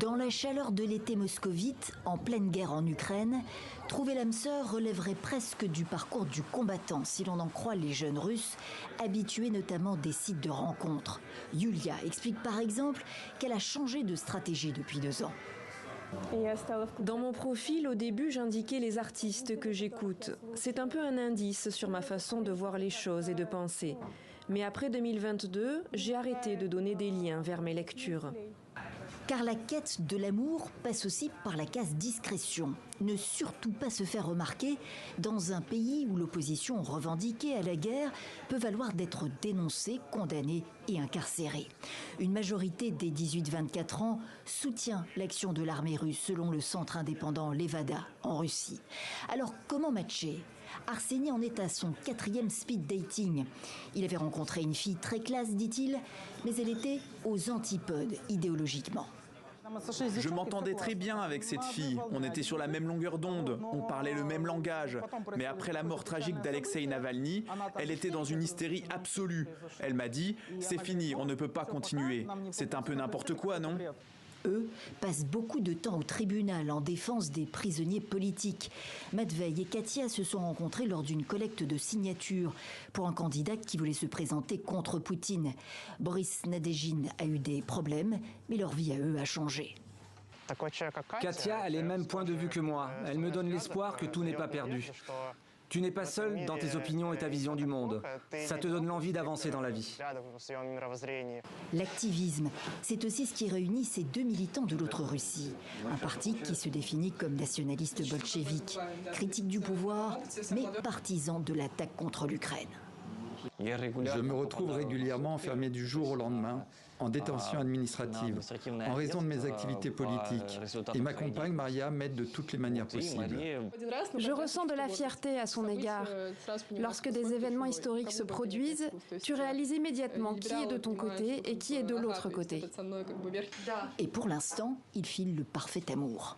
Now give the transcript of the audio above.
Dans la chaleur de l'été moscovite, en pleine guerre en Ukraine, trouver l'âme sœur relèverait presque du parcours du combattant, si l'on en croit les jeunes Russes, habitués notamment des sites de rencontres. Yulia explique par exemple qu'elle a changé de stratégie depuis 2 ans. Dans mon profil, au début, j'indiquais les artistes que j'écoute. C'est un peu un indice sur ma façon de voir les choses et de penser. Mais après 2022, j'ai arrêté de donner des liens vers mes lectures. Car la quête de l'amour passe aussi par la case discrétion. Ne surtout pas se faire remarquer dans un pays où l'opposition revendiquée à la guerre peut valoir d'être dénoncée, condamnée et incarcérée. Une majorité des 18-24 ans soutient l'action de l'armée russe selon le centre indépendant Levada en Russie. Alors comment matcher ? Arseny en est à son 4e speed dating. Il avait rencontré une fille très classe, dit-il, mais elle était aux antipodes idéologiquement. Je m'entendais très bien avec cette fille, on était sur la même longueur d'onde, on parlait le même langage. Mais après la mort tragique d'Alexeï Navalny, elle était dans une hystérie absolue. Elle m'a dit « c'est fini, on ne peut pas continuer ». C'est un peu n'importe quoi, non ? Eux passent beaucoup de temps au tribunal en défense des prisonniers politiques. Matvei et Katia se sont rencontrés lors d'une collecte de signatures pour un candidat qui voulait se présenter contre Poutine. Boris Nadejin a eu des problèmes, mais leur vie à eux a changé. Katia a les mêmes points de vue que moi. Elle me donne l'espoir que tout n'est pas perdu. Tu n'es pas seul dans tes opinions et ta vision du monde. Ça te donne l'envie d'avancer dans la vie. L'activisme, c'est aussi ce qui réunit ces 2 militants de l'autre Russie. Un parti qui se définit comme nationaliste bolchevique, critique du pouvoir, mais partisan de l'attaque contre l'Ukraine. Je me retrouve régulièrement enfermé du jour au lendemain, en détention administrative, en raison de mes activités politiques. Et ma compagne, Maria, m'aide de toutes les manières possibles. Je ressens de la fierté à son égard. Lorsque des événements historiques se produisent, tu réalises immédiatement qui est de ton côté et qui est de l'autre côté. Et pour l'instant, il file le parfait amour.